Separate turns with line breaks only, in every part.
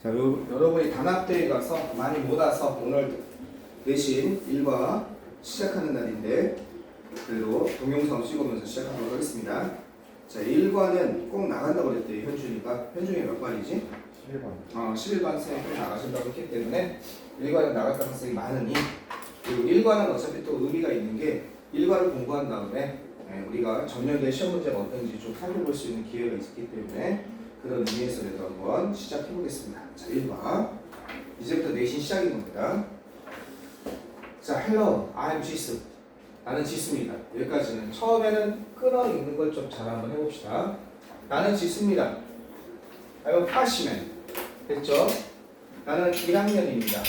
자, 여러분이 단합대회 가서 많이 못 와서 오늘 내신 1과 시작하는 날인데 그리고 동영상 찍으면서 시작하도록 하겠습니다. 자, 1과는 꼭 나간다고 그랬대요. 현준이가 몇 반이지?
11번.
11반 쌤이 꼭 나가신다고 했기 때문에 1과는 나갈 가능성이 많으니, 그리고 1과는 어차피 또 의미가 있는 게 1과를 공부한 다음에 우리가 전년도에 시험 문제가 어떤지 좀 살펴볼 수 있는 기회가 있기 때문에 그런 의미에서라도 한번 시작해 보겠습니다. 자, 1과 이제부터 내신 시작인 겁니다. 자, hello, I'm 지수. 나는 지수입니다. 여기까지는 처음에는 끊어 읽는 걸 좀 잘 한번 해봅시다. 나는 지수입니다. I'm a freshman. 됐죠? 나는 1학년입니다.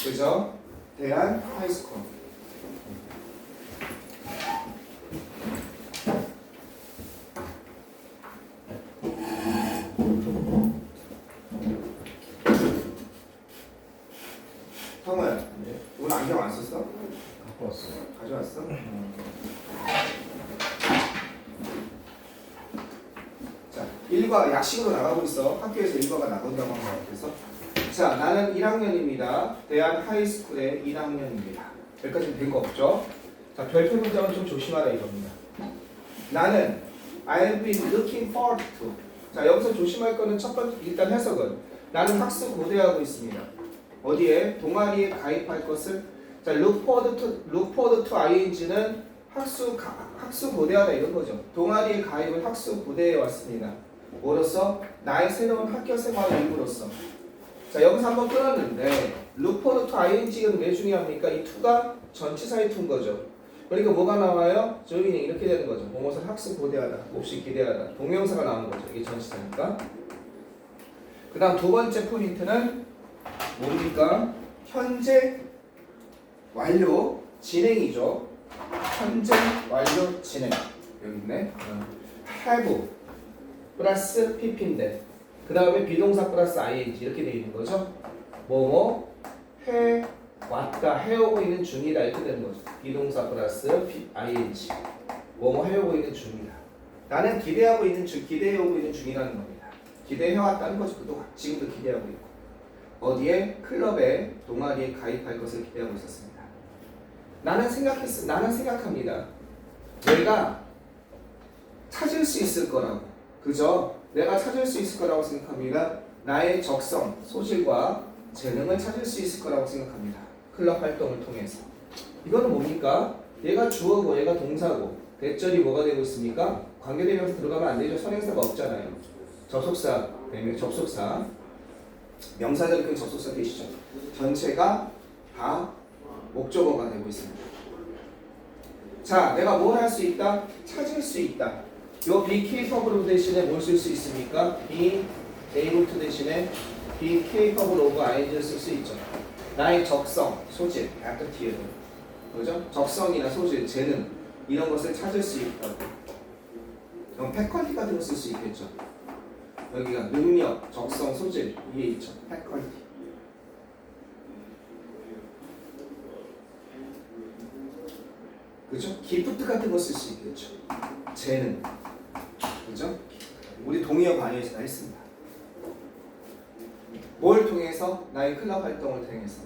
그죠? 대한 하이스쿨. 성우야,
네.
오늘 안경 안 썼어?
갖고 왔어요.
가져왔어? 자, 1과 약식으로 나가고 있어. 학교에서 1과가 나온다고 한 것 같아서. 자, 나는 1학년입니다. 대한 하이스쿨의 1학년입니다. 여기까지는 된 거 없죠? 자, 별표 문장은 좀 조심하라 이겁니다. 나는 I've been looking forward to. 자, 여기서 조심할 거는 첫 번째 일단 해석은 나는 학습 고대하고 있습니다. 어디에? 동아리에 가입할 것을. 자, look forward to ing는 학습 고대하다 이런 거죠. 동아리에 가입을 학습 고대해 왔습니다. 뭐로써? 나의 새로운 학교 생활의 일부로서. 자, 여기서 한번 끊었는데 look forward to ing는 왜 중요합니까? 이 to가 전치사의 to인 거죠. 그러니까 뭐가 나와요? 조인이 이렇게 되는 거죠. 뭐뭐는 학습 고대하다, 몹시 기대하다. 동명사가 나오는 거죠. 이게 전치사니까. 그 다음 두 번째 포인트는 뭡니까? 현재 완료 진행이죠. 현재 완료 진행. 여기 있네. have 플러스 pp인데 그 다음에 비동사 플러스 ing 이렇게 되어 있는 거죠. 뭐뭐 해 왔다, 해오고 있는 중이다 이렇게 되는 거죠. 비동사 플러스 ing. 뭐뭐 해오고 있는 중이다. 나는 기대하고 있는 기대해오고 있는 중이라는 겁니다. 기대해왔다는 거죠. 그동안 지금도 기대하고 있고. 어디에? 클럽에 동아리에 가입할 것을 기대하고 있었습니다. 나는 생각합니다. 내가 찾을 수 있을 거라고. 그죠? 내가 찾을 수 있을 거라고 생각합니다. 나의 적성, 소질과 재능을 찾을 수 있을 거라고 생각합니다. 클럽 활동을 통해서. 이거는 뭡니까? 얘가 주어고 얘가 동사고 대절이 뭐가 되고 있습니까? 관계대명사 들어가면 안 되죠. 선행사가 없잖아요. 접속사, 접속사. 명사절 그 접속사 되시죠. 전체가 다 목적어가 되고 있습니다. 자, 내가 뭘 할 수 있다? 찾을 수 있다. 요 be capable 대신에 뭘 쓸 수 있습니까? be able to 대신에 be capable of ing를 쓸 수 있죠. 나의 적성, 소질, aptitude, 그죠? 적성이나 소질, 재능 이런 것을 찾을 수 있다고. 그럼 faculty 같은 거 쓸 수 있겠죠. 여기가 능력, 적성, 소질 이게 있죠. faculty. 그죠? 기프트 같은 거 쓸 수 있겠죠. 재능. 그죠? 우리 동의어 반영에서 다 했습니다. 뭘 통해서? 나의 클럽 활동을 통해서.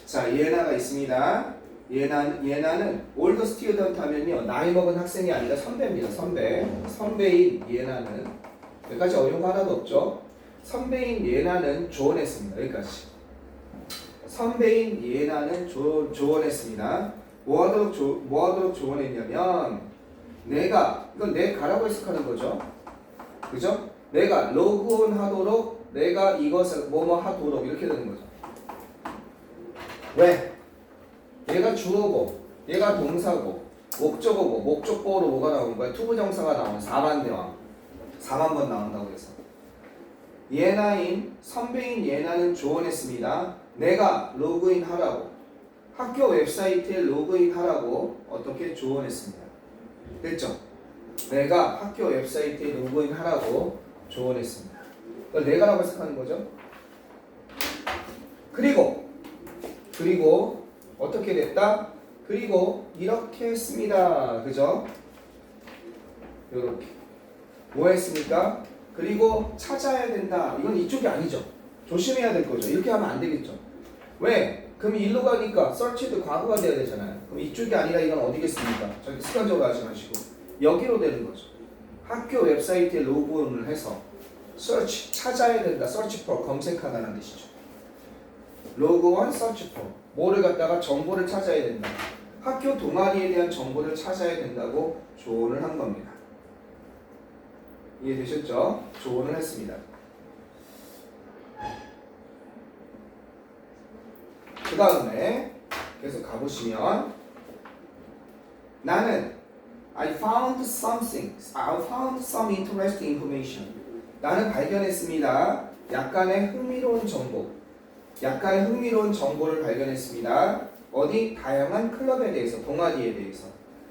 자, 예나가 있습니다. 예나는 올더 스튜던트 하면요, 나이 먹은 학생이 아니라 선배입니다. 선배인 예나는, 여기까지 어려운 거 하나도 없죠. 선배인 예나는 조언했습니다. 여기까지. 선배인 예나는 조언했습니다. 뭐 하도록 조언했냐면, 이건 내가라고 해석하는 거죠. 그죠? 내가 로그온 하도록, 내가 이것을 뭐뭐 하도록 이렇게 되는 거죠. 왜? 얘가 주어고, 얘가 동사고, 목적어고, 목적보로 뭐가 나오는 거야? 투부정사가 나오는 4만 대왕. 4만 번 나온다고 해서. 선배인 예나는 조언했습니다. 내가 로그인 하라고. 학교 웹사이트에 로그인 하라고 어떻게 조언했습니다. 됐죠? 내가 학교 웹사이트에 로그인 하라고 조언했습니다. 그걸 내가라고 해석하는 거죠. 그리고 어떻게 됐다? 그리고 이렇게 했습니다. 그죠? 요렇게. 뭐 했습니까? 그리고 찾아야 된다. 이건 이쪽이 아니죠. 조심해야 될 거죠. 이렇게 하면 안 되겠죠. 왜? 그럼 일로 가니까 search도 과거가 돼야 되잖아요. 그럼 이쪽이 아니라 이건 어디겠습니까? 저기 습관적으로 하지 마시고 여기로 되는 거죠. 학교 웹사이트에 로그인을 해서 search 찾아야 된다. search for 검색하다는 뜻이죠. 로그온 search for 뭐를 갖다가 정보를 찾아야 된다. 학교 동아리에 대한 정보를 찾아야 된다고 조언을 한 겁니다. 이해되셨죠? 조언을 했습니다. 그 다음에 계속 가보시면 나는 I found some interesting information. 나는 발견했습니다. 약간의 흥미로운 정보를 발견했습니다. 어디? 다양한 클럽에 대해서, 동아리에 대해서,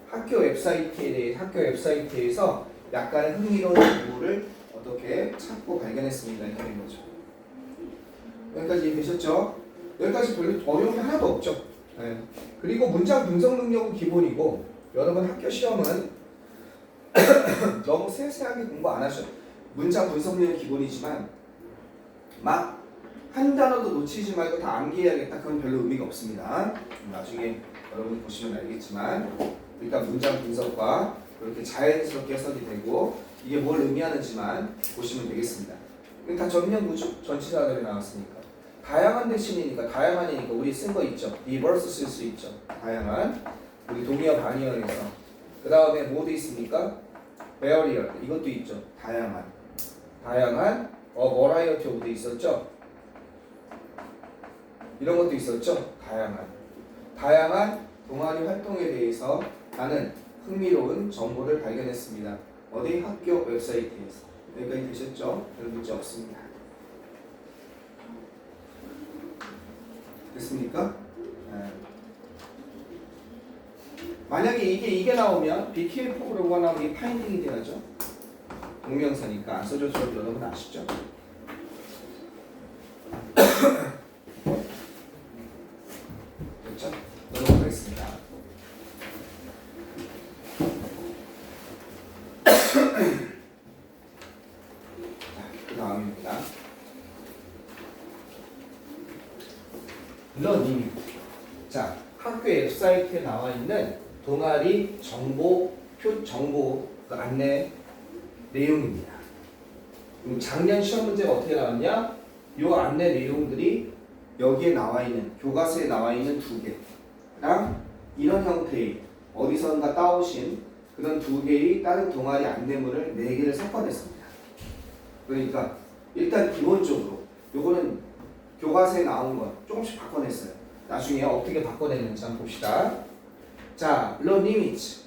학교 웹사이트에서 약간의 흥미로운 정보를 어떻게 찾고 발견했습니다. 이렇게 된 거죠. 여기까지 이해되셨죠? 여기까지 별로 어려운 게 하나도 없죠. 네. 그리고 문장 분석 능력은 기본이고 여러분 학교 시험은 너무 세세하게 공부 안 하셔도 문장 분석 능력은 기본이지만 막 한 단어도 놓치지 말고 다 암기해야겠다. 그건 별로 의미가 없습니다. 나중에 여러분 보시면 알겠지만 일단 문장 분석과 그렇게 자연스럽게 해석이 되고 이게 뭘 의미하는지만 보시면 되겠습니다. 다 전면구죠. 전치사들이 나왔으니까. 다양한 대신이니까 다양한이니까 우리 쓴 거 있죠. diverse 쓸 수 있죠. 다양한. 우리 동의어 반의어에서. 그 다음에 뭐도 있습니까? variety 이것도 있죠. 다양한. variety of도 있었죠. 이런 것도 있었죠. 다양한 동아리 활동에 대해서 나는 흥미로운 정보를 발견했습니다. 어디? 학교 웹사이트에서. 여기까지 되셨죠? 별 문제 없습니다. 됐습니까? 네. 만약에 이게 나오면 BK 포그로가 나오면 이 파인딩이 돼야죠. 동명사니까 안 써줘서 여러분 아시죠? 됐죠? 넘어가겠습니다. 그 다음입니다. 러닝. 자, 학교 웹사이트에 나와 있는 동아리 정보 안내 내용입니다. 작년 시험 문제가 어떻게 나왔냐? 요 안내 내용들이 여기에 나와 있는 교과서에 나와 있는 2개랑 이런 형태의 어디선가 따오신 그런 2개의 다른 동아리 안내문을 4개를 섞어냈습니다. 그러니까 일단 기본적으로 요거는 교과서에 나온 거 조금씩 바꿔냈어요. 나중에 어떻게 바꿔냈는지 한번 봅시다. 자, no limits.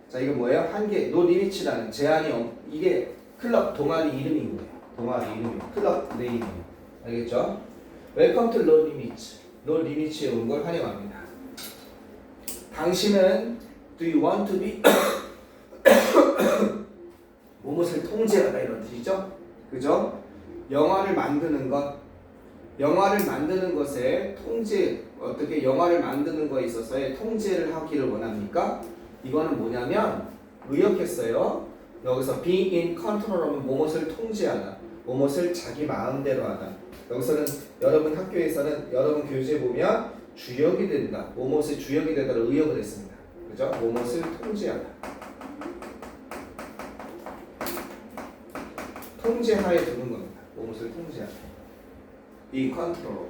자, 이거 뭐예요? 한계, no limits라는 제한이 이게 클럽 동아리 이름인 거예요. 동아리 이름이 클럽 네임이에요. 알겠죠? Welcome to no limits. no limits에 온 걸 환영합니다. 당신은 do you want to be 무엇을 통제하다 이런 뜻이죠? 그죠? 영화를 만드는 것에 통제, 어떻게 영화를 만드는 거에 있어서의 통제를 하기를 원합니까? 이거는 뭐냐면 의역했어요. 여기서 be in control 하면 무엇을 통제하다, 무엇을 자기 마음대로 하다. 여기서는 여러분 학교에서는 여러분 교재에 보면 주역이 된다, 무엇을 주역이 되다를 의역을 했습니다. 그죠? 무엇을 통제하다. 통제하에 두는 겁니다. 무엇을 통제하다. be control.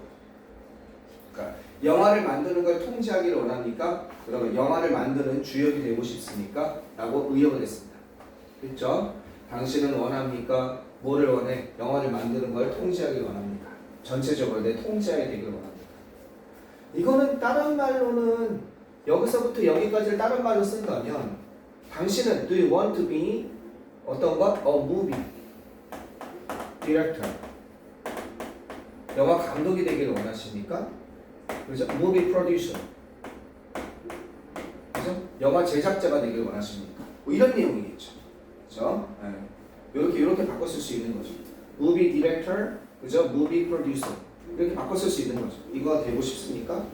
그러니까 영화를 만드는 걸 통제하기를 원합니까? 그러면 영화를 만드는 주역이 되고 싶습니까? 라고 의역을 했습니다. 그렇죠? 당신은 원합니까? 뭐를 원해? 영화를 만드는 걸 통제하기를 원합니까? 전체적으로 내 통제하에 되기를 원합니까? 이거는 다른 말로는 여기서부터 여기까지를 다른 말로 쓴다면 당신은 do you want to be 어떤 것? A movie director. 영화 감독이 되기를 원하십니까? 그죠? Movie producer. 그죠? 영화 제작자가 되기를 원하십니까? 뭐 이런 내용이겠죠. 그죠? 네. 이렇게 바꿔 쓸 수 있는 거죠. Movie director, 그죠? Movie producer. 이렇게 바꿔 쓸 수 있는 거죠. 이거 되고 싶습니까?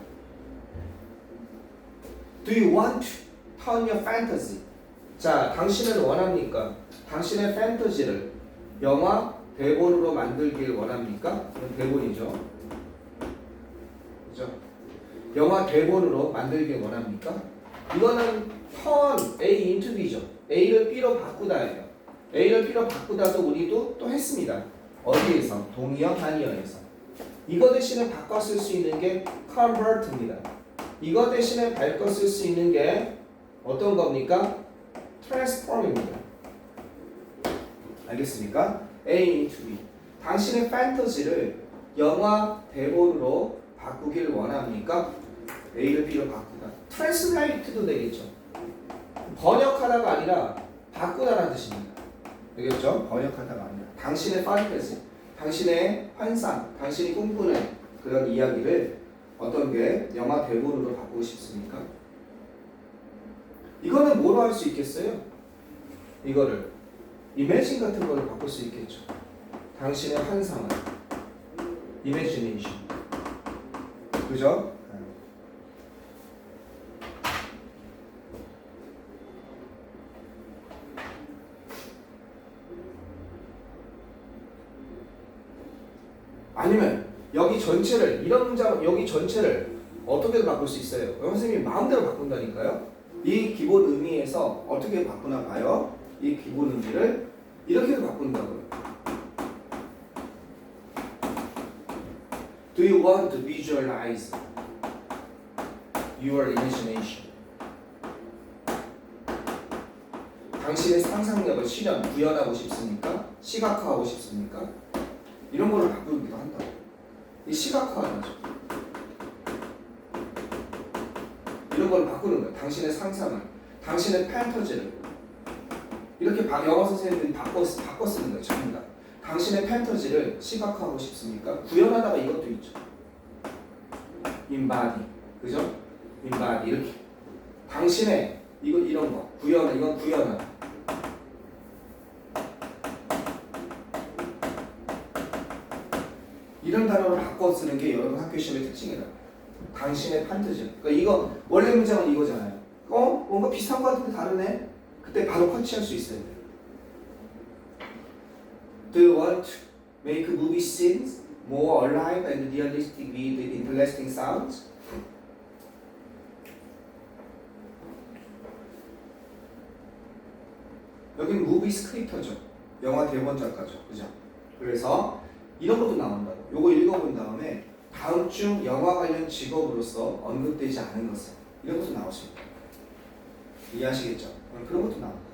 Do you want to turn your fantasy? 자, 당신은 원합니까? 당신의 판타지를 영화 대본으로 만들길 원합니까? 그럼 대본이죠. 그죠? 영화 대본으로 만들길 원합니까? 이거는 turn A into B죠. A를 B로 바꾸다예요. A를 B로 바꾸다도 우리도 또 했습니다. 어디에서? 동의어, 단의어에서. 이거 대신에 바꿔 쓸 수 있는 게 convert입니다. 이거 대신에 바꿔 쓸 수 있는 게 어떤 겁니까? transform입니다. 알겠습니까? A into B. 당신의 판타지를 영화 대본으로 바꾸길 원합니까? A를 B로 바꾸다. translate도 되겠죠. 번역하다가 아니라 바꾸다라는 뜻입니다. 되겠죠? 번역하다가 아니라 당신의 판타지, 당신의 환상, 당신이 꿈꾸는 그런 이야기를 어떤 게 영화 대본으로 바꾸고 싶습니까? 이거는 뭐로 할 수 있겠어요? 이거를 이미진 같은 거를 바꿀 수 있겠죠. 당신의 환상을 imagination. 그죠? 아니면 여기 전체를 이런 문장 여기 전체를 어떻게든 바꿀 수 있어요. 선생님이 마음대로 바꾼다니까요. 이 기본 의미에서 어떻게 바꾸나 봐요. 이 기본 의미를 이렇게도 바꾼다고요. Do you want to visualize your imagination? 당신의 상상력을 실현, 구현하고 싶습니까? 시각화하고 싶습니까? 이런 거를 바꾸기도 한다고. 이 시각화하는 거죠. 이런 걸 바꾸는 거예요. 당신의 상상을, 당신의 판타지를. 이렇게 영어 선생님들이 바꿔 쓰는 거예요. 전부 다. 당신의 판타지를 시각화하고 싶습니까? 구현하다가 이것도 있죠. embody, 그죠? embody 이렇게. 당신의 이런 거 구현, 이건 구현하다. 이런 단어를 바꿔 쓰는 게 여러분 학교 시험의 특징이다. 당신의 판타지. 그러니까 이거 원래 문장은 이거잖아요. 뭔가 비슷한 거 같은데 다르네. 그때 바로 커치할 수 있어야 돼요. Do you want to make movie scenes more alive and realistic with interesting sounds? 여기는 무비 스크립터죠. 영화 대본 작가죠. 그죠? 그래서 이런 것도 나온다고. 요거 읽어본 다음에 다음 중 영화 관련 직업으로서 언급되지 않은 것은 이런 것도 나오십니다. 이해하시겠죠? 그런 것도 나옵니다.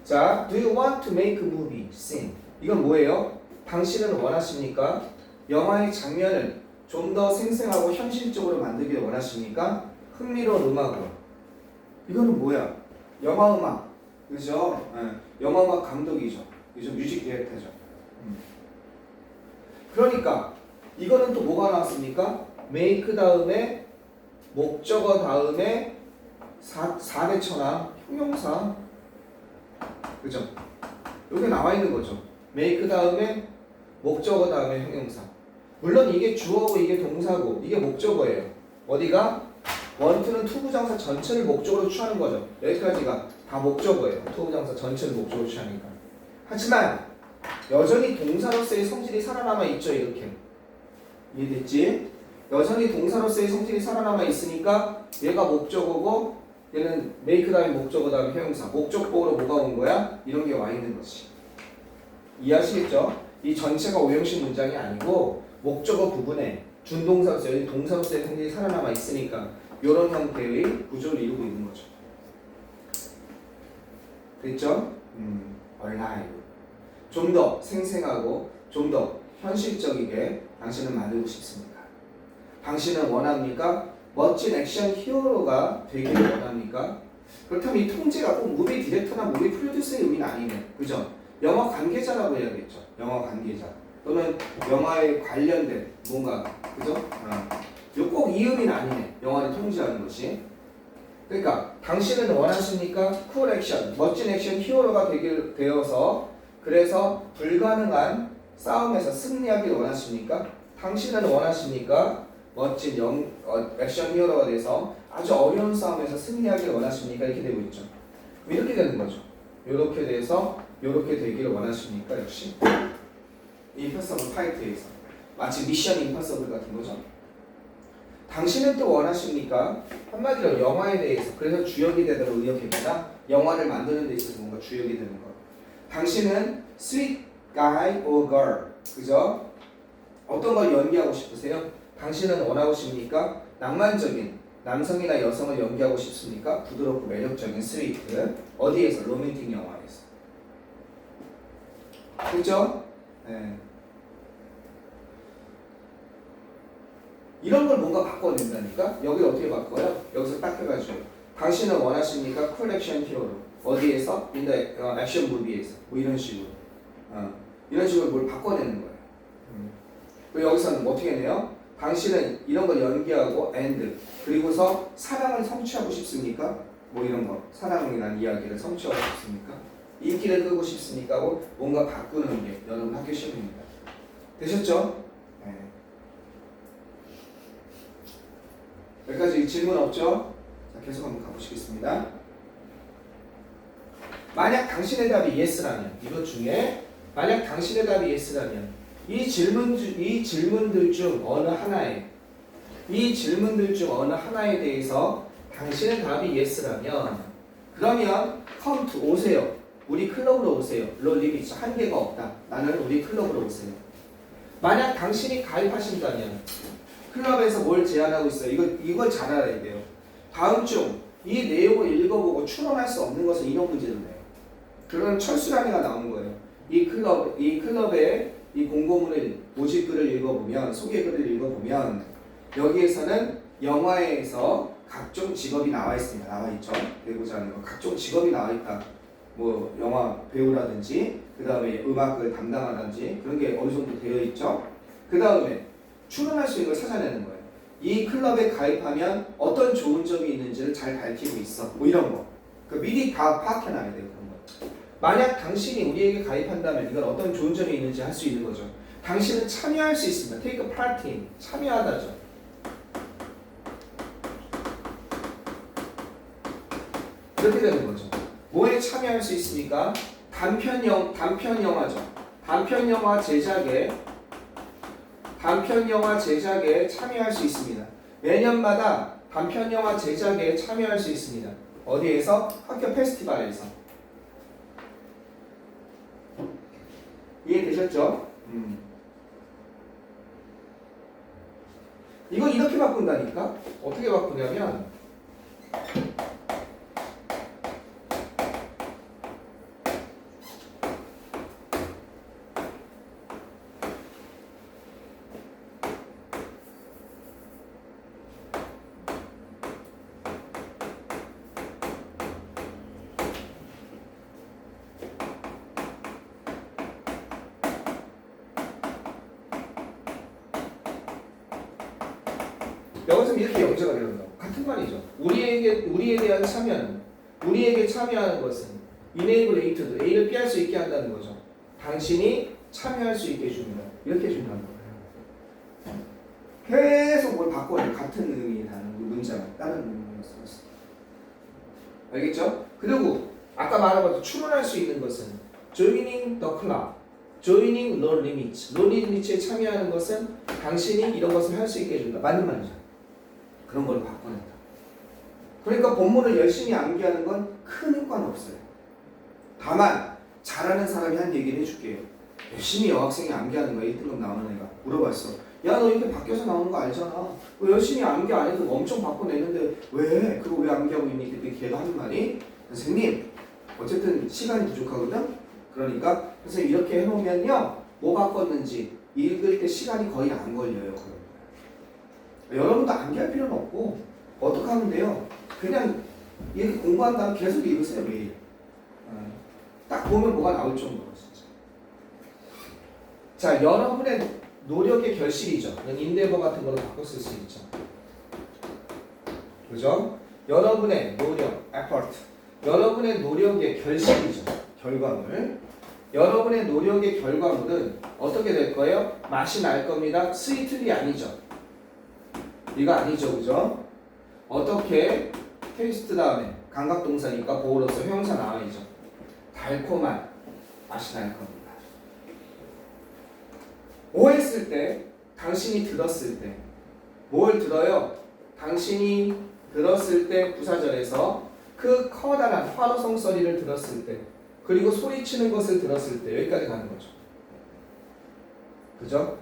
자, do you want to make a movie scene? 이건 뭐예요? 당신은 원하십니까? 영화의 장면을 좀 더 생생하고 현실적으로 만들길 원하십니까? 흥미로운 음악으로. 이거는 뭐야? 영화 음악. 그죠? 영화 음악 감독이죠. 그죠? 뮤직 디렉터죠. 그러니까 이거는 또 뭐가 나왔습니까? make 다음에 목적어 다음에 4대 천왕 형용사. 그죠? 여기 나와 있는 거죠. make 다음에 목적어 다음에 형용사. 물론 이게 주어고 이게 동사고 이게 목적어예요. 어디가? 원투는 투부정사 전체를 목적으로 취하는 거죠. 여기까지가 다 목적어예요. 투부정사 전체를 목적으로 취하니까. 하지만 여전히 동사로서의 성질이 살아남아 있죠. 이렇게. 이해됐지? 여전히 동사로서의 성질이 살아남아 있으니까 얘가 목적어고 얘는 make 다음에 목적어 다음에 형용사. 목적보어로 뭐가 온 거야? 이런 게 와 있는 것이. 이해하시겠죠? 이 전체가 오형식 문장이 아니고 목적어 부분에 준동사로서 여기 동사로서의 성질이 살아남아 있으니까 이런 형태의 구조를 이루고 있는 거죠. 됐죠? alive. 좀 더 생생하고 좀 더 현실적이게 당신은 만들고 싶습니다. 당신은 원합니까? 멋진 액션 히어로가 되기를 원합니까? 그렇다면 이 통제가 꼭 무비 디렉터나 무비 프로듀서의 의미는 아니네. 그죠? 영화 관계자라고 해야겠죠. 영화 관계자. 또는 영화에 관련된 뭔가. 그죠? 꼭 이 의미는 아니네. 영화를 통제하는 것이. 그러니까 당신은 원하십니까? 쿨 액션, 멋진 액션 히어로가 되어서 그래서 불가능한 싸움에서 승리하기를 원하십니까? 당신은 원하십니까? 멋진 액션 히어로가 돼서 아주 어려운 싸움에서 승리하기를 원하십니까? 이렇게 되고 있죠. 이렇게 되는 거죠. 이렇게 돼서 이렇게 되기를 원하십니까? 역시 임파서블 파이트에서 마치 미션 임파서블 같은 거죠. 당신은 또 원하십니까? 한마디로 영화에 대해서 그래서 주역이 되도록 의역합니다. 영화를 만드는 데 있어서 뭔가 주역이 되는 것. 당신은 sweet guy or girl, 그죠? 어떤 걸 연기하고 싶으세요? 당신은 원하십니까? 낭만적인 남성이나 여성을 연기하고 싶습니까? 부드럽고 매력적인 sweet, 어디에서? 로맨틱 영화에서. 그죠? 네. 이런 걸 뭔가 바꿔낸다니까? 여기 어떻게 바꿔요? 여기서 딱 해가지고 당신은 원하십니까? 쿨 액션 히어로 어디에서? 인더 액션 무비에서 뭐 이런 식으로 이런 식으로 뭘 바꿔내는 거예요. 그리고 여기서는 어떻게 내요? 당신은 이런 걸 연기하고 and 그리고서 사랑을 성취하고 싶습니까? 뭐 이런 거 사랑이라는 이야기를 성취하고 싶습니까? 인기를 끌고 싶습니까? 하고 뭔가 바꾸는 게 여러분 학교 시험입니다. 되셨죠? 네. 여기까지 질문 없죠? 자, 계속 한번 가보시겠습니다. 만약 당신의 답이 yes라면 이것 중에 만약 당신의 답이 yes라면 이 질문들 중 어느 하나에 대해서 당신의 답이 yes라면 그러면 come to 오세요. 우리 클럽으로 오세요. no limits 한계가 없다. 나는 우리 클럽으로 오세요. 만약 당신이 가입하신다면 클럽에서 뭘 제안하고 있어요? 이걸 잘 알아야 돼요. 다음 중 이 내용을 읽어보고 추론할 수 없는 것은 인용 문제를 내요. 그런 철수란이가 나온 거예요. 이 클럽의 이 공고문을 모집글을 읽어보면 소개글을 읽어보면 여기에서는 영화에서 각종 직업이 나와 있습니다. 나와 있죠. 배우자 하는 거 각종 직업이 나와 있다. 뭐 영화 배우라든지 그 다음에 음악을 담당하든지 그런 게 어느 정도 되어 있죠. 그 다음에 추론할 수 있는 걸 찾아내는 거예요. 이 클럽에 가입하면 어떤 좋은 점이 있는지를 잘 밝히고 있어. 뭐 이런 거. 그 미리 다 파악해놔야 돼요. 그런 거. 만약 당신이 우리에게 가입한다면 이건 어떤 좋은 점이 있는지 할 수 있는 거죠. 당신은 참여할 수 있습니다. take a part in. 참여하다죠. 이렇게 되는 거죠. 뭐에 참여할 수 있습니까? 단편 영화죠. 단편 영화 제작에 참여할 수 있습니다. 매년마다 단편 영화 제작에 참여할 수 있습니다. 어디에서? 학교 페스티벌에서. 이해되셨죠? 이거 이렇게 바꾼다니까? 어떻게 바꾸냐면 여기서 이렇게 영재가 되는다고 같은 말이죠. 우리에 대한 참여는 우리에게 참여하는 것은 enable A to A를 피할 수 있게 한다는 거죠. 당신이 참여할 수 있게 해줍니다. 이렇게 해준다는 거예요. 계속 뭘 바꿔요. 같은 의미라는 문자가 다른 의미로 쓰였어. 알겠죠? 그리고 아까 말한 추론할 수 있는 것은 joining the club, joining no limits, no limits에 참여하는 것은 당신이 이런 것을 할 수 있게 해준다. 맞는 말이죠. 그런 걸로 바꿔낸다. 그러니까 본문을 열심히 암기하는 건 큰 효과는 없어요. 다만 잘하는 사람이 한 얘기를 해줄게요. 열심히 여학생이 암기하는 거야. 1등급 나오는 애가 물어봤어. 야, 너 이렇게 바뀌어서 나오는 거 알잖아. 왜 열심히 암기 안 해도 엄청 바꿔내는데 왜? 그거 왜 암기하고 있니? 그때 걔가 하는 말이 선생님 어쨌든 시간이 부족하거든? 그러니까 선생님 이렇게 해놓으면요 뭐 바꿨는지 읽을 때 시간이 거의 안 걸려요. 여러분도 암기할 필요는 없고 어떻게 하면 돼요? 그냥 이렇게 공부한 다음 계속 읽으세요 매일. 딱 보면 뭐가 나올 정도로 진짜. 자, 여러분의 노력의 결실이죠. 인데버 같은 걸로 바꿔 쓸 수 있죠. 그죠? 여러분의 노력, effort. 여러분의 노력의 결실이죠. 결과물. 여러분의 노력의 결과물은 어떻게 될 거예요? 맛이 날 겁니다. 스위트리 아니죠. 이거 아니죠, 그죠? 어떻게 테이스트 다음에 감각동사니까 보호로서 형용사 나와야죠. 달콤한 맛이 날 겁니다. 뭐 했을 때? 당신이 들었을 때. 뭘 들어요? 당신이 들었을 때 부사절에서 그 커다란 환호성 소리를 들었을 때, 그리고 소리치는 것을 들었을 때, 여기까지 가는 거죠. 그죠?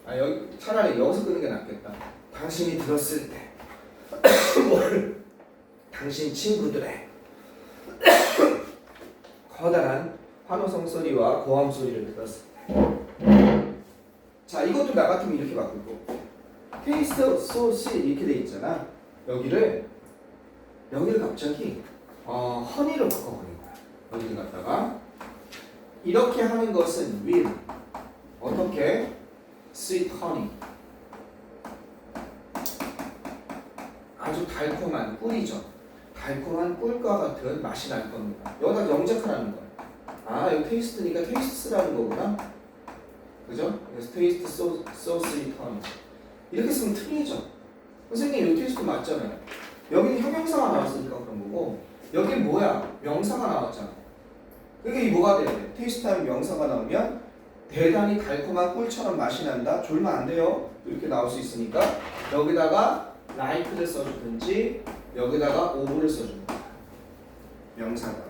여기 차라리 여기서 끄는 게 낫겠다. 당신이 들었을 때 뭘? 당신 친구들의 커다란 환호성 소리와 고함 소리를 들었을 때. 자, 이것도 나 같으면 이렇게 바꿀 거고. 테이스트 소스 이렇게 돼 있잖아. 여기를 갑자기 허니로 바꿔버린 거야. 여기를 갖다가 이렇게 하는 것은 will. 어떻게? sweet honey. 아주 달콤한 꿀이죠. 달콤한 꿀과 같은 맛이 날 겁니다. 여기다 영작하라는 거야. 여기 테이스트니까 테이스트라는 거구나. 그죠? 그래서 테이스트 so sweet honey. 이렇게 쓰면 틀리죠. 선생님 여기 테이스트 맞잖아요. 여기는 형용사가 나왔으니까 그런 거고, 여기는 뭐야? 명사가 나왔잖아. 그게 뭐가 돼야 돼? 테이스트 하면 명사가 나오면 대단히 달콤한 꿀처럼 맛이 난다. 졸면 안 돼요. 이렇게 나올 수 있으니까 여기다가 like를 써주든지 여기다가 of를 써주는 거야. 명사가.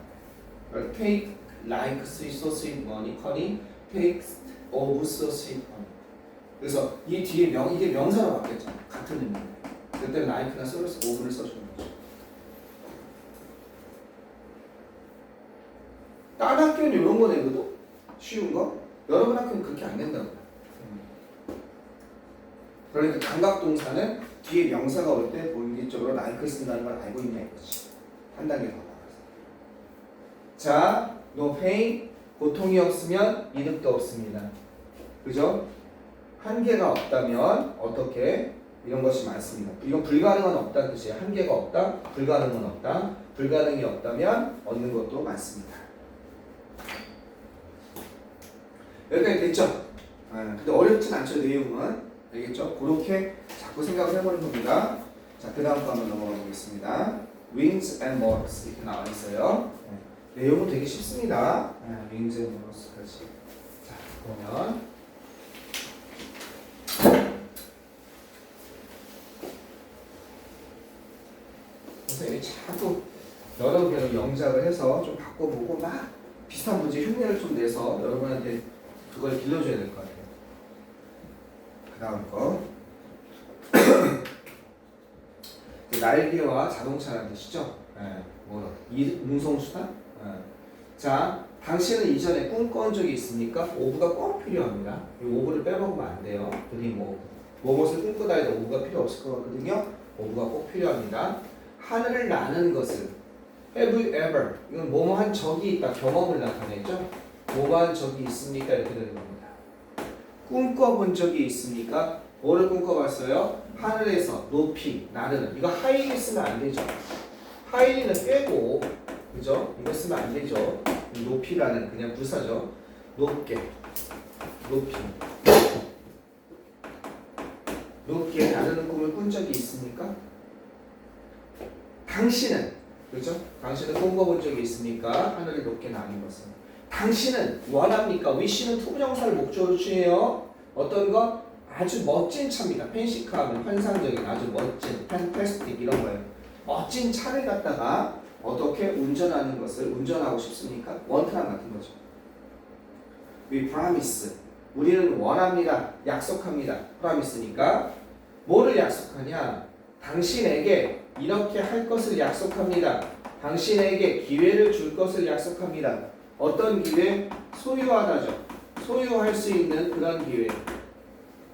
take like so sweet honey, take of so sweet honey. 그래서 이 뒤에 이게 명사로 바뀌었잖아. 같은 의미인데. 그때는 like나 of를 써주는 거죠. 다른 학교는 이런 거 내거든? 쉬운 거? 여러분 학교는 그렇게 안 낸다고. 그러니까 감각동사는 뒤에 명사가 올 때 본질적으로 like를 쓴다는 걸 알고 있냐 이거지. 한 단계 더 나가서. 자, no pain, 고통이 없으면 이득도 없습니다. 그죠? 한계가 없다면 어떻게? 이런 것이 많습니다. 이건 불가능은 없다는 뜻이에요. 한계가 없다, 불가능은 없다. 불가능이 없다면 얻는 것도 많습니다. 여기까지 됐죠? 근데 어렵진 않죠, 내용은. 알겠죠? 그렇게 자꾸 생각을 해보는 겁니다. 자, 그 다음 거 한번 넘어가 보겠습니다. Wings and Moors 이렇게 나와 있어요. 내용은 되게 쉽습니다. Wings and Moors까지. 자, 보면 선생님이 자꾸 여러 개로 영작을 해서 좀 바꿔보고 막 비슷한 문제 흉내를 좀 내서 여러분한테 그걸 길러줘야 될 것 같아요. 그 다음 거 날개와 자동차라는 뜻이죠. 운송수단. 자, 당신은 이전에 꿈꿔온 적이 있습니까? 오브가 꼭 필요합니다. 이 오브를 빼먹으면 안 돼요. 드림 오브. 무엇을 꿈꾸다 해도 오브가 필요 없을 것 같거든요. 오브가 꼭 필요합니다. 하늘을 나는 것을 have you ever, 이건 뭐뭐 한 적이 있다, 경험을 나타내죠. 뭐뭐 한 적이 있습니까? 이렇게 되는 겁니다. 꿈꿔본 적이 있습니까? 뭐를 꿈꿔봤어요? 하늘에서 높이 나르는. 이거 하이를 쓰면 안 되죠. 하이는 빼고, 그죠? 이거 쓰면 안 되죠. 높이라는 그냥 부사죠. 높게, 높게 나르는 꿈을 꾼 적이 있습니까? 당신은, 그죠? 당신은 꿈꿔본 적이 있습니까? 하늘을 높게 나는 것은. 당신은 원합니까? wish는 투부정사를 목적으로 취해요. 어떤 것? 아주 멋진 차입니다. 펜시카하면 환상적인 아주 멋진, fantastic 이런 거예요. 멋진 차를 갖다가 어떻게 운전하는 것을 운전하고 싶습니까? 원트랑 같은 거죠. We promise. 우리는 원합니다. 약속합니다. promise니까 뭐를 약속하냐? 당신에게 이렇게 할 것을 약속합니다. 당신에게 기회를 줄 것을 약속합니다. 어떤 기회? 소유하다죠. 소유할 수 있는 그런 기회.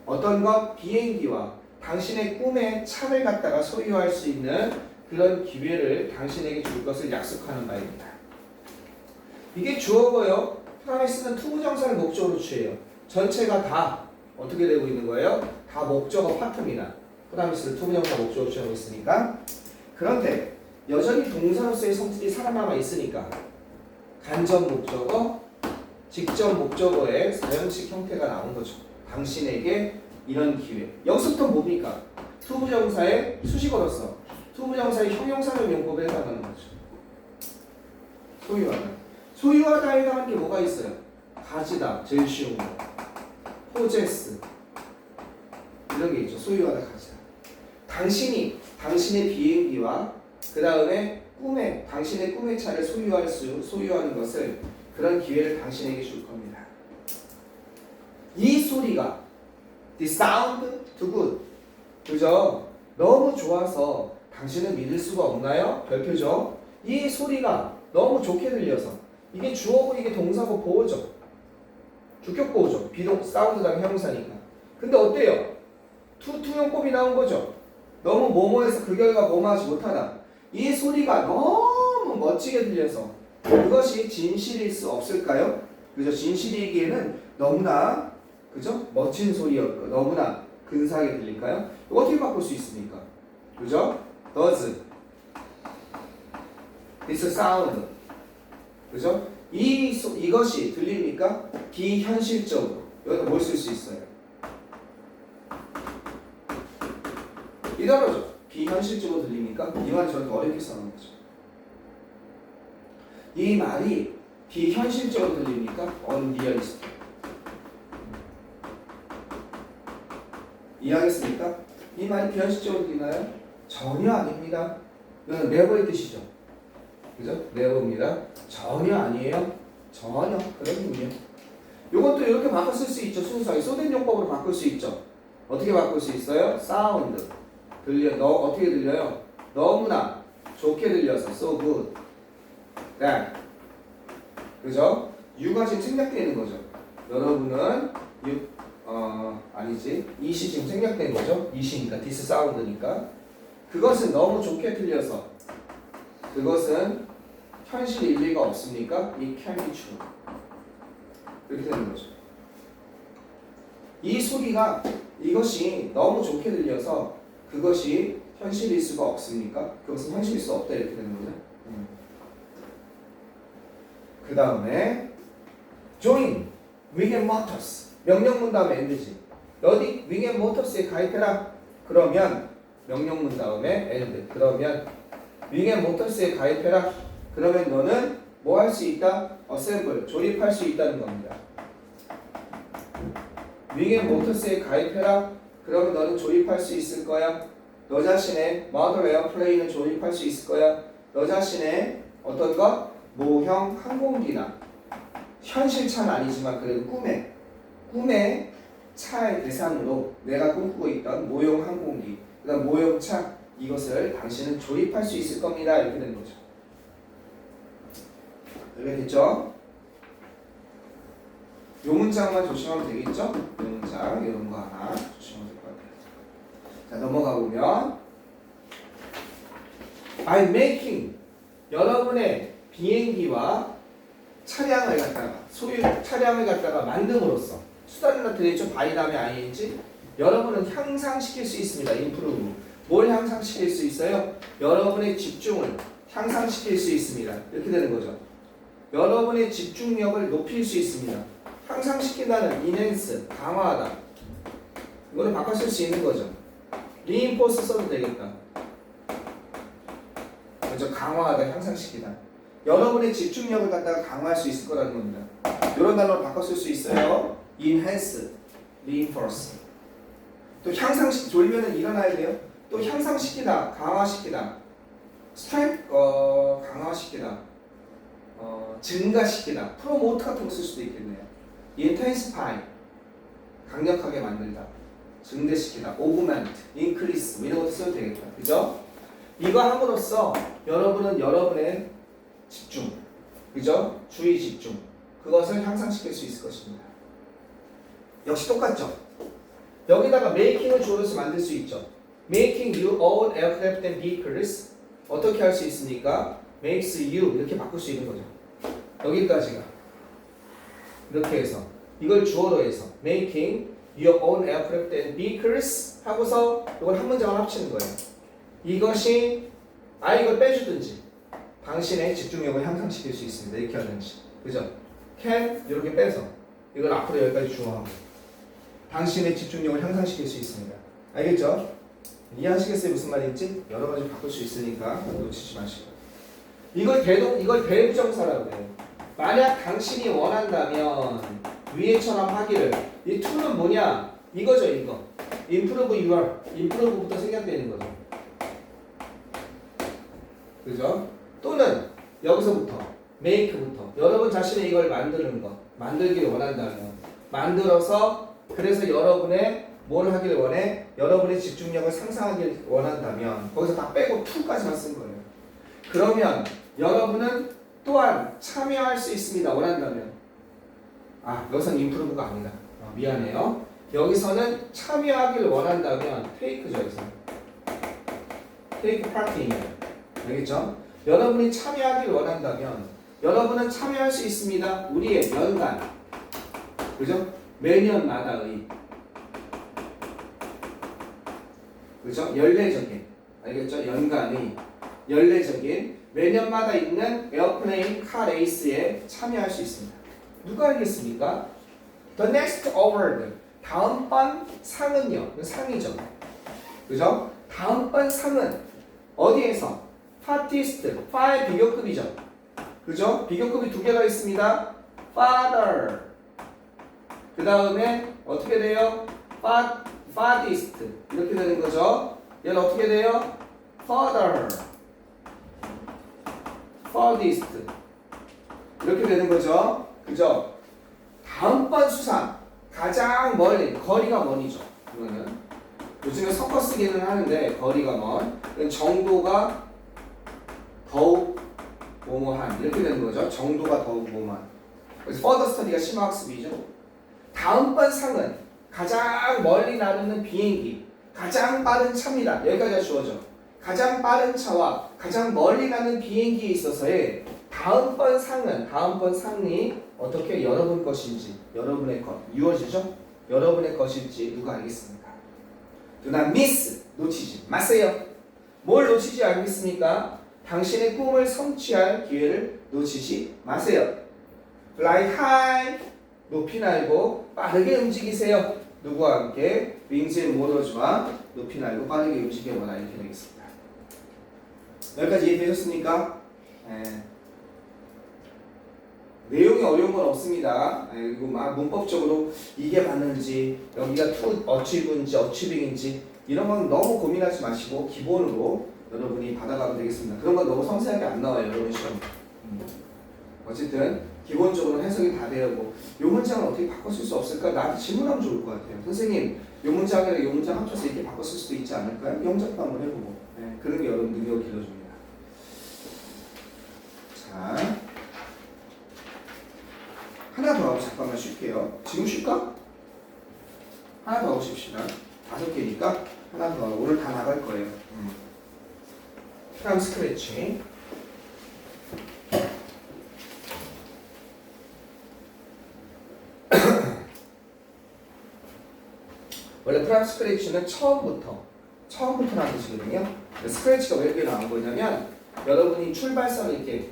어떤 것? 비행기와 당신의 꿈의 차를 갖다가 소유할 수 있는 그런 기회를 당신에게 줄 것을 약속하는 바입니다. 이게 주어고요. 프라미스는 투부정사를 목적으로 취해요. 전체가 다 어떻게 되고 있는 거예요? 다 목적어 파트입니다. 프라미스를 투부정사 목적으로 취하고 있으니까. 그런데 여전히 동사로서의 성질이 살아남아 있으니까 간접 목적어, 직접 목적어의 사형식 형태가 나온 거죠. 당신에게 이런 기회. 여기서부터 뭡니까? 투부정사의 수식어로서 투부정사의 형용사적 용법에 해당하는 거죠. 소유하는. 소유하다에 해당하는 게 뭐가 있어요? 가지다, 제일 쉬운 거. 포제스. 이런 게 있죠. 소유하다, 가지다. 당신의 비행기와 그 다음에 당신의 꿈의 차를 소유하는 것을 그런 기회를 당신에게 줄 겁니다. 이 소리가 The sound too good. 그죠? 너무 좋아서 당신은 믿을 수가 없나요? 별표죠. 이 소리가 너무 좋게 들려서 이게 주어고 이게 동사고 보호죠. 주격 보호죠. 비동 사운드 다음에 형용사니까. 근데 어때요? 투용법이 나온 거죠. 너무 뭐뭐해서 그 결과 뭐뭐하지 못하다. 이 소리가 너무 멋지게 들려서 그것이 진실일 수 없을까요? 그죠? 진실이기에는 너무나 그죠? 멋진 소리였고 너무나 근사하게 들릴까요? 이거 어떻게 바꿀 수 있습니까? 그죠? Does this sound 그죠? 이것이 들립니까? 비현실적으로 여기다 뭘 쓸 수 있어요? 이 단어죠. 비현실적으로 들립니까? 이 말이 저한테 어렵게 써놓은 거죠. 이 말이 비현실적으로 들립니까? unrealistic. 이해하겠습니까? 이 말이 비현실적으로 들리나요? 전혀 아닙니다. 이건 never의 뜻이죠. 그죠? never입니다. 전혀 아니에요. 전혀 그런 의미요. 이것도 이렇게 바꿔 쓸 수 있죠. 순수하게 쏘된 용법으로 바꿀 수 있죠. 어떻게 바꿀 수 있어요? sound 어떻게 들려요? 너무나 좋게 들려서 so good. that 그죠? you가 지금 생략되는 거죠. 여러분은 아니지. 이시 지금 생략된 거죠. 이시니까 this sound니까 그것은 너무 좋게 들려서 그것은 현실 일리가 없습니까? It can be true. 이렇게 되는 거죠. 이 소리가 이것이 너무 좋게 들려서 그것이 현실일 수가 없습니까? 그것은 현실일 수 없다 이렇게 되는 거죠. 그 다음에 join Wing Motors 명령문 다음에 end지. 어디 Wing Motors에 가입해라. 그러면 명령문 다음에 end. 그러면 Wing Motors에 가입해라. 그러면 너는 뭐 할 수 있다? assemble 조립할 수 있다는 겁니다. Wing Motors에 가입해라. 그러면 너는 조립할 수 있을 거야. 너 자신의 model airplane을 조립할 수 있을 거야. 너 자신의 어떤 것? 모형 항공기나 현실차는 아니지만 그래도 꿈의 차의 대상으로 내가 꿈꾸고 있던 모형 항공기, 그다음 모형차 이것을 당신은 조립할 수 있을 겁니다. 이렇게 되는 거죠. 알겠죠? 요 문장만 조심하면 되겠죠? 요 문장 이런 거 하나 조심하면 될 것 같아요. 자 넘어가 보면 I'm making 여러분의 비행기와 차량을 갖다가 만듦으로써 수단을 나타내죠. by 다음에 ing 여러분은 향상시킬 수 있습니다. improve 뭘 향상시킬 수 있어요? 여러분의 집중을 향상시킬 수 있습니다. 이렇게 되는 거죠. 여러분의 집중력을 높일 수 있습니다. 향상시킨다는 enhance 강화하다 이거를 바꿔 쓸 수 있는 거죠. reinforce 써도 되겠다. 그렇죠? 강화하다, 향상시키다. 여러분의 집중력을 갖다가 강화할 수 있을 거라는 겁니다. 이런 단어로 바꿔 쓸 수 있어요. enhance, reinforce. 또 졸면은 일어나야 돼요. 또 향상시키다, 강화시키다. strength, 강화시키다. 증가시키다. promote 같은 거 쓸 수도 있겠네요. intensify, 강력하게 만들다. 증대시키다. augment, increase 이런 것도 써도 되겠다. 그죠? 이거 함으로써 여러분은 여러분의 집중, 그죠? 주의 집중, 그것을 향상시킬 수 있을 것입니다. 역시 똑같죠? 여기다가 making을 주어로서 만들 수 있죠. making your own aircraft and vehicles 어떻게 할 수 있습니까? makes you 이렇게 바꿀 수 있는 거죠. 여기까지가 이렇게 해서 이걸 주어로 해서 making your own aircraft and vehicles 하고서 이걸 한 문장을 합치는 거예요. 이것이 이걸 빼주든지 당신의 집중력을 향상시킬 수 있습니다. 이렇게 하든지 그죠? can 이렇게 빼서 이걸 앞으로 여기까지 주어하고 당신의 집중력을 향상시킬 수 있습니다. 알겠죠? 이해하시겠어요? 무슨 말인지? 여러 가지 바꿀 수 있으니까 놓치지 마시고 이걸 대부정사라고 해요. 만약 당신이 원한다면 위에처럼 하기를. 이 to는 뭐냐? 이거죠, 이거. improve your, improve부터 생략되는 거죠. 그죠? 또는 여기서부터 make부터 여러분 자신의 이걸 만드는 거, 만들기를 원한다면 만들어서 그래서 여러분의 뭘 하기를 원해? 여러분의 집중력을 상상하기를 원한다면 거기서 다 빼고 to까지만 쓴 거예요. 그러면 여러분은 또한 참여할 수 있습니다. 원한다면. 여기서는 improve가 아니다. 미안해요. 여기서는 참여하기를 원한다면 take죠. 여기서 take part이에요. 알겠죠? 여러분이 참여하기를 원한다면 여러분은 참여할 수 있습니다. 우리의 연간, 그죠? 매년마다의, 그죠? 연례적인, 알겠죠? 연간의 연례적인 매년마다 있는 에어플레인 카 레이스에 참여할 수 있습니다. 누가 알겠습니까? The next award, 다음번 상은요. 상이죠. 그죠? 다음번 상은 어디에서? 파티스트, 파의 비교급이죠. 그죠? 비교급이 두 개가 있습니다. father. 그 다음에 어떻게 돼요? fadist. 이렇게 되는 거죠. 얘는 어떻게 돼요? father. fadist. 이렇게 되는 거죠. 그죠? 다음번 수상. 가장 멀리, 거리가 먼이죠. 이거는. 요즘에 섞어 쓰기는 하는데, 거리가 먼. 정도가 더욱 뭐뭐한. 이렇게 되는 거죠. 정도가 더욱 뭐뭐한. 그래서 further study가 심화학습이죠. 다음번 상은 가장 멀리 나르는 비행기, 가장 빠른 차입니다. 여기까지가 주어져. 가장 빠른 차와 가장 멀리 가는 비행기에 있어서의 다음번 상은, 다음번 상이 어떻게 여러분 것인지, 여러분의 것, 이루어지죠? 여러분의 것일지 누가 알겠습니까? Do not miss, 놓치지 마세요. 뭘 놓치지 않겠습니까? 당신의 꿈을 성취할 기회를 놓치지 마세요. Fly high, 높이 날고 빠르게 움직이세요. 누구와 함께? 윙즈 앤 모더즈와 높이 날고 빠르게 움직여보라. 이렇게 되겠습니다. 여기까지 이해되셨습니까? 네. 내용이 어려운 건 없습니다. 그리고 막 문법적으로 이게 맞는지 여기가 to achieve인지 achieveing인지 이런 건 너무 고민하지 마시고 기본으로 여러분이 받아가면 되겠습니다. 그런 건 너무 섬세하게 안 나와요. 여러분 시험. 어쨌든 기본적으로 해석이 다 되고 이 문장을 어떻게 바꿔 쓸 수 없을까? 나한테 질문하면 좋을 것 같아요. 선생님 이 문장이랑 이 문장 합쳐서 이렇게 바꿔 쓸 수도 있지 않을까요? 영작도 한번 해보고 그런 게 여러분 능력을 길러줍니다. 자, 하나 더 하고 잠깐만 쉴게요. 지금 쉴까? 하나 더 하고 쉽시다. 5개니까 하나 더 하고 오늘 다 나갈 거예요. 프람 스크래치. 원래 프람 스크래치는 처음부터 나는 뜻이거든요. 스크래치가 왜 이렇게 나온 거냐면 여러분이 출발선을 이렇게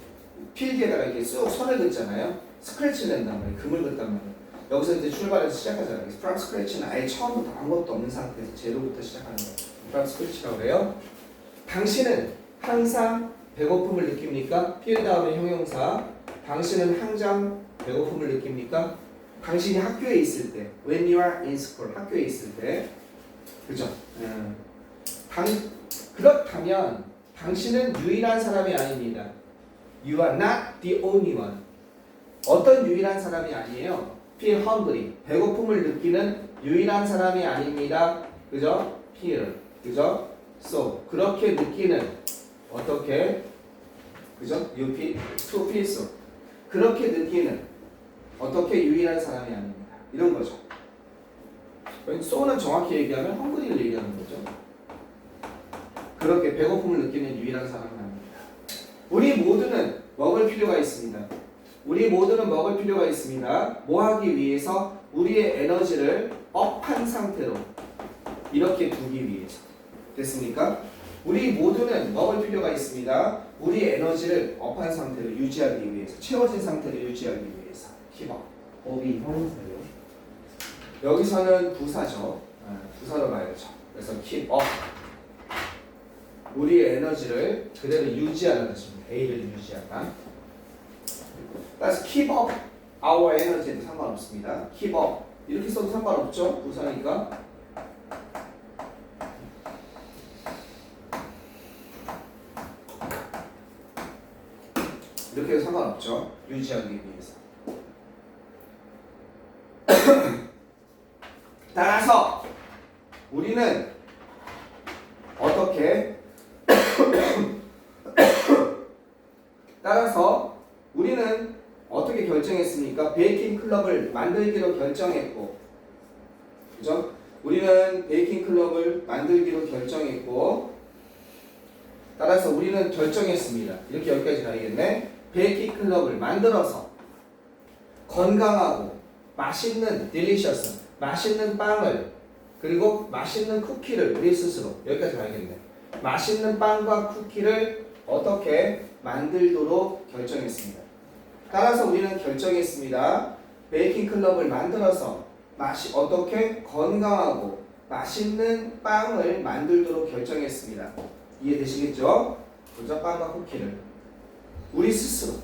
필기에다가 이렇게 쑥 선을 긋잖아요. 스크래치를 낸단 말이에요. 금을 긋단 말이에요. 여기서 이제 출발해서 시작하잖아요. 프람 스크래치는 아예 처음부터 아무것도 없는 상태에서 제로부터 시작하는 거예요. 프람 스크래치라고 그래요. 당신은 항상 배고픔을 느낍니까? 필 다음에 형용사. 당신은 항상 배고픔을 느낍니까? 당신이 학교에 있을 때, when you are in school, 학교에 있을 때, 그죠? 그렇다면 당신은 유일한 사람이 아닙니다. You are not the only one. 어떤 유일한 사람이 아니에요? Feel hungry, 배고픔을 느끼는 유일한 사람이 아닙니다. 그죠? Feel, 그죠? So, 그렇게 느끼는 어떻게? 그죠? You feel, to feel so. 그렇게 느끼는 어떻게 유일한 사람이 아닙니다. 이런 거죠. so는 정확히 얘기하면 헝그리를 얘기하는 거죠. 그렇게 배고픔을 느끼는 유일한 사람은 아닙니다. 우리 모두는 먹을 필요가 있습니다. 우리 모두는 먹을 필요가 있습니다. 뭐 하기 위해서? 우리의 에너지를 업한 상태로 이렇게 두기 위해서. 됐습니까? 우리 모두는 먹을 필요가 있습니다. 우리의 에너지를 업한 상태로 유지하기 위해서, 채워진 상태로 유지하기 위해서. 힙업.
업이 형용사예요?
여기서는 부사죠. 부사로 봐야죠. 그래서 keep up. 우리의 에너지를 그대로 유지하는 뜻입니다. A를 유지하다. 따라서 keep up our energy도 상관없습니다. keep up 이렇게 써도 상관없죠. 부사니까. 이렇게 해도 상관없죠. 유지하기 위해서. 따라서 우리는 어떻게 결정했습니까? 베이킹 클럽을 만들기로 결정했고, 그죠? 우리는 베이킹 클럽을 만들기로 결정했고, 따라서 우리는 결정했습니다. 이렇게 여기까지 가야겠네. 베이킹 클럽을 만들어서 건강하고 맛있는 딜리셔스, 맛있는 빵을 그리고 맛있는 쿠키를 우리 스스로 여기까지 가야겠네. 맛있는 빵과 쿠키를 어떻게 만들도록 결정했습니다. 따라서 우리는 결정했습니다. 베이킹 클럽을 만들어서 어떻게 건강하고 맛있는 빵을 만들도록 결정했습니다. 이해되시겠죠? 그죠? 빵과 쿠키를 우리 스스로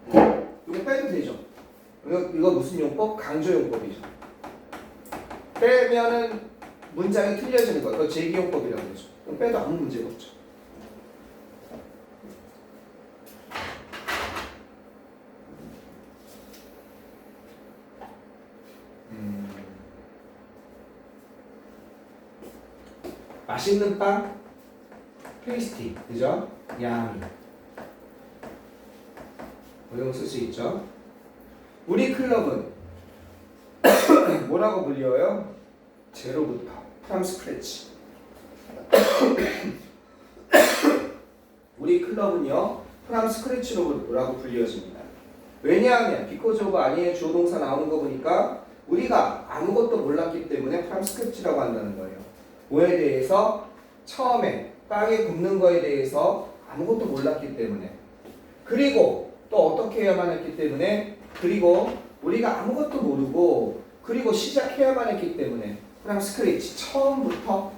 이거 빼도 되죠? 이거 무슨 용법? 강조용법이죠. 빼면은 문장이 틀려지는 거예요. 그거 제기용법이라고 그러죠. 그럼 빼도 아무 문제가 없죠. 맛있는 빵, 페이스티, 그죠? 야미. 이런 거 쓸 수 있죠. 우리 클럽은 뭐라고 불려요? 제로부터, from scratch. 우리 클럽은요, from scratch라고 불려집니다. 왜냐하면 because of 아니에 주어동사 나오는 거 보니까 우리가 아무것도 몰랐기 때문에 from scratch라고 한다는 거예요. 뭐에 대해서? 처음에 빵에 굽는 거에 대해서 아무것도 몰랐기 때문에, 그리고 또 어떻게 해야만 했기 때문에, 그리고 우리가 아무것도 모르고 그리고 시작해야만 했기 때문에 그냥 스크래치 처음부터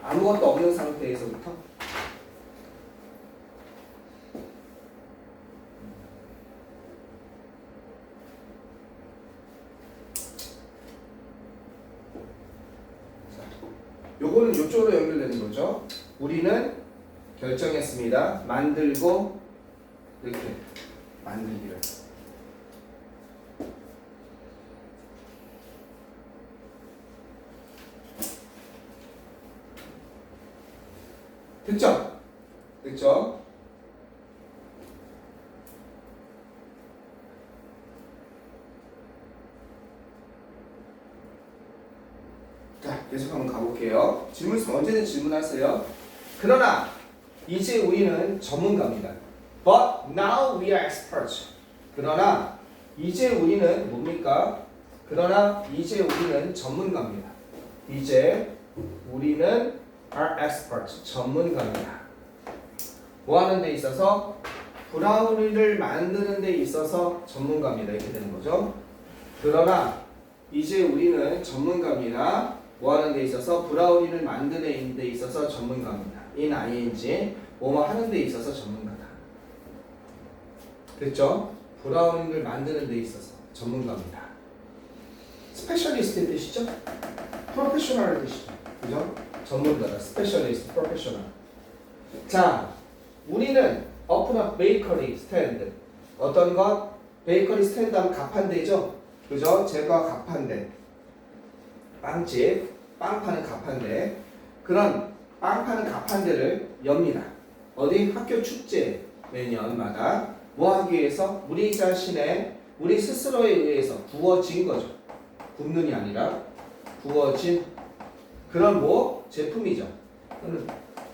아무것도 없는 상태에서부터 요거는 요쪽으로 연결되는 거죠. 우리는 결정했습니다. 만들고 이렇게 만들기를. 됐죠? 됐죠? 자, 계속 한번 가볼게요. 질문 있으면 언제든 질문하세요. 그러나 이제 우리는 전문가입니다. But now we are experts. 그러나 이제 우리는 뭡니까? 그러나 이제 우리는 전문가입니다. 이제 우리는 are experts. 전문가입니다. 뭐 하는 데 있어서? 브라우니를 만드는 데 있어서 전문가입니다. 이렇게 되는 거죠. 그러나 이제 우리는 전문가입니다. 뭐 하는 데 있어서? 브라우니를 만드는 데 있어서 전문가입니다. in ing 뭐뭐 하는 데 있어서 전문가다. 됐죠? 브라우니를 만드는 데 있어서 전문가입니다. 스페셜리스트의 뜻이죠? 프로페셔널의 뜻이죠. 그죠? 전문가다. 스페셜리스트, 프로페셔널. 자, 우리는 open up bakery stand. 어떤 것? 베이커리 스탠드 하면 가판대죠? 그죠? 제과 가판대. 빵집, 빵 파는 가판대. 그런 빵 파는 가판대를 엽니다. 어디? 학교 축제 매년마다 뭐 하기 위해서? 우리 자신의, 우리 스스로에 의해서 구워진 거죠. 굽는이 아니라 구워진 그런 뭐? 제품이죠.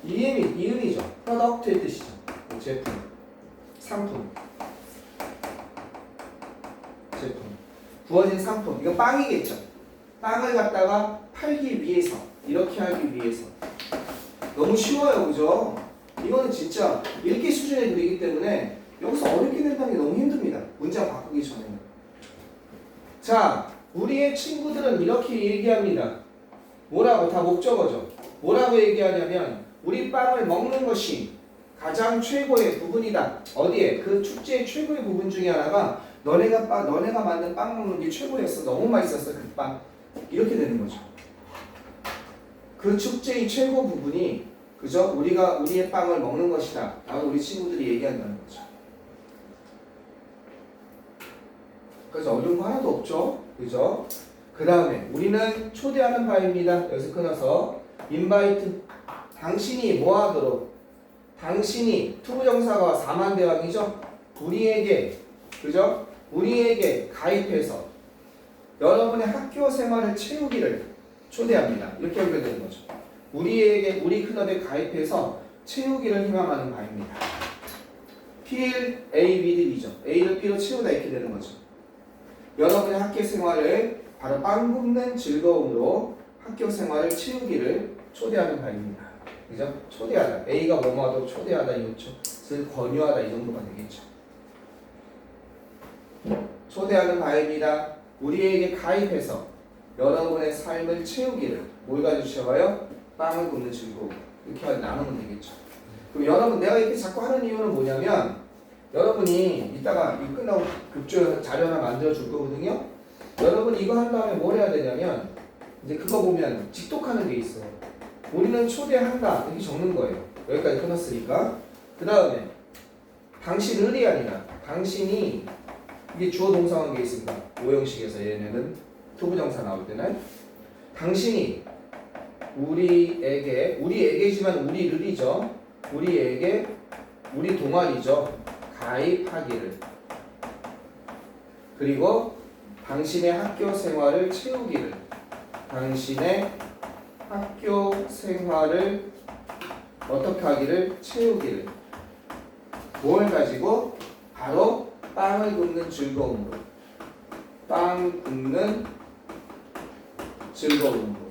이음이죠. 프로덕트의 뜻이죠. 제품, 상품, 제품. 구워진 상품. 이거 빵이겠죠. 빵을 갖다가 팔기 위해서, 이렇게 하기 위해서. 너무 쉬워요, 그죠? 이거는 진짜 읽기 수준의 글이기 때문에 여기서 어렵게 된다는 게 너무 힘듭니다. 문장 바꾸기 전에는. 자, 우리의 친구들은 이렇게 얘기합니다. 뭐라고? 다 목적어죠. 뭐라고 얘기하냐면 우리 빵을 먹는 것이 가장 최고의 부분이다. 어디에? 그 축제의 최고의 부분 중에 하나가 너네가 만든 빵 먹는 게 최고였어. 너무 맛있었어 그 빵. 이렇게 되는 거죠. 그 축제의 최고 부분이 그죠? 우리가 우리의 빵을 먹는 것이다. 라고 우리 친구들이 얘기한다는 거죠. 그래서 어려운 거 하나도 없죠. 그죠? 그 다음에 우리는 초대하는 바입니다. 여기서 끊어서 인바이트. 당신이 뭐 하도록? 당신이 투부정사가 4만 대왕이죠? 우리에게 그죠? 우리에게 가입해서 여러분의 학교 생활을 채우기를 초대합니다. 이렇게 연결되는 거죠. 우리에게 우리 클럽에 가입해서 채우기를 희망하는 바입니다. Fill A with B죠. A를 B로 채우다 이렇게 되는 거죠. 여러분의 학교 생활을 바로 빵 굽는 즐거움으로 학교 생활을 채우기를 초대하는 바입니다. 그죠? 초대하다. A가 뭐뭐하도록 초대하다 요청을 권유하다 이 정도가 되겠죠. 초대하는 바입니다. 우리에게 가입해서 여러분의 삶을 채우기를 뭘 가지고 채워요? 빵을 굽는 즐거움. 이렇게 나누면 되겠죠. 그럼 여러분 내가 이렇게 자꾸 하는 이유는 뭐냐면 여러분이 이따가 이 끝나고 급조 자료 하나 만들어 줄 거거든요. 여러분이 이거 한 다음에 뭘 해야 되냐면 이제 그거 보면 직독하는 게 있어요. 우리는 초대한다 이렇게 적는 거예요. 여기까지 끝났으니까. 그 다음에 당신을이 아니라 당신이 이게 주어 동사 관계 있습니다. 오형식에서 얘네는 투부정사 나올 때는 당신이 우리에게지만 우리를이죠. 우리에게 우리 동아리죠. 가입하기를 그리고 당신의 학교 생활을 채우기를 당신의 학교 생활을 어떻게 하기를 채우기를 뭘 가지고 바로 빵을 굽는 즐거움으로 빵 굽는 즐거움으로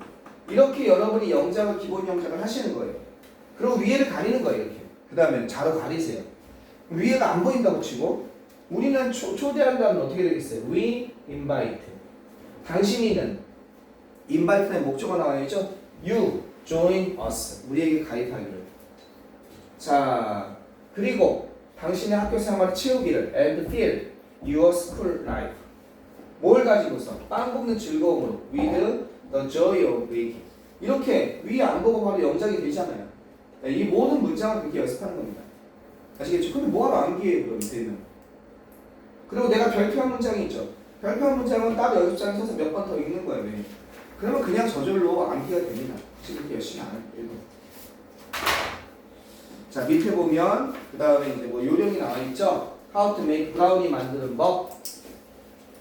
이렇게 여러분이 영작을 기본 영작을 하시는 거예요. 그리고 위에를 가리는 거예요. 이렇게 그 다음에 자로 가리세요. 위에가 안 보인다고 치고 우리는 초대한다면 어떻게 되겠어요? We invite 당신이는 invite의 목적어가 나와야죠. You join us 우리에게 가입하기를. 자 그리고 당신의 학교 생활을 채우기를 and fill your school life 뭘 가지고서 빵 굽는 즐거움으로 with the joy of baking 이렇게 위에 안 보고 바로 영작이 되잖아요. 이 모든 문장을 그렇게 연습하는 겁니다. 아시겠죠? 근데 뭐하러 암기해요 그럼 되면. 그리고 내가 별표한 문장이 있죠. 별표한 문장은 따로 연습장에 서서 몇 번 더 읽는 거예요. 왜? 그러면 그냥 저절로 암기가 됩니다. 지금 이렇게 열심히 안 해요. 자 밑에 보면 그 다음에 이제 뭐 요령이 나와 있죠. How to make brownie 만드는 법.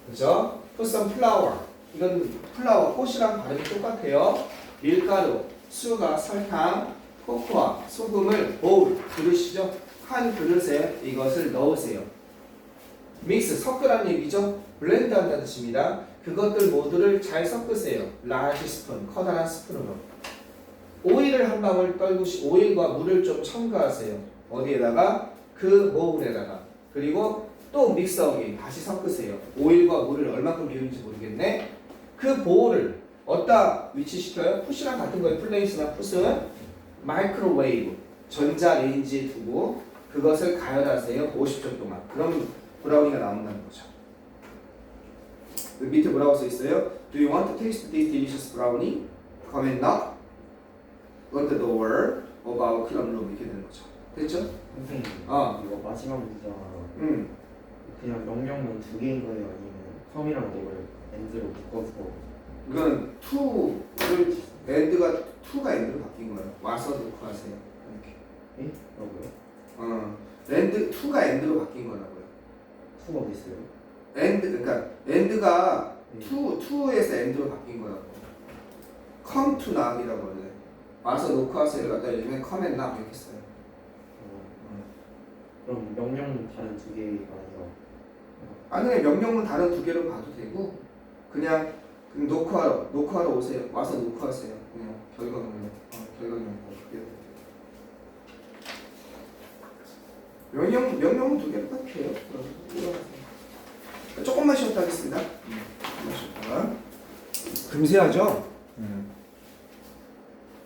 그죠? Put some flour. 이건 플라워, 꽃이랑 발음이 똑같아요. 밀가루, 수가, 설탕, 코코아, 소금을 bowl, 그릇이죠. 한 그릇에 이것을 넣으세요. 믹스, 섞으라는 얘기죠. 블렌드 한다는 뜻입니다. 그것들 모두를 잘 섞으세요. large spoon, 커다란 스푼으로. 오일을 한 방울 오일과 물을 좀 첨가하세요. 어디에다가? 그 보울에다가. 그리고 또 믹서기 다시 섞으세요. 오일과 물을 얼마큼 비우는지 모르겠네. 그 보울을 어디다 위치시켜요? 푸시랑 같은 거예요. 플레이스나 푸스는 마이크로웨이브, 전자레인지에 두고 그것을 가열하세요. 50초 동안. 그럼 브라우니가 나온다는 거죠. 그 밑에 뭐라고 써 있어요? Do you want to taste this delicious brownie? Come and knock on the door of our club room 이렇게 되는 거죠. 됐죠?
선생님, 이거 마지막 문장 그냥 명령문 두 개인 거예요? 아니면 컴이랑 뭘 엔드로 묶어서?
이거는 to를 to가 end로 바뀐 거예요. 와서 놓고 하세요. 이렇게.
예? 뭐라고요?
to가 end로 바뀐 거라고요.
투가 어디 있어요?
그러니까 end가
네.
to에서 end로 바뀐 거라고. come to now이라고 원래. 와서 놓고 하세요. 갖다 요즘에 come and now 이렇게 써요.
그럼 명령문 다른 두 개가 아니라
아니 명령문 다른 두 개로 봐도 되고 그냥 놓고 하러 오세요. 와서 놓고 하세요. 그냥 결과물로 명령문 두 개로 딱 해요. 조금만 쉬었다 하겠습니다. 조금만 쉬었다가 금세하죠?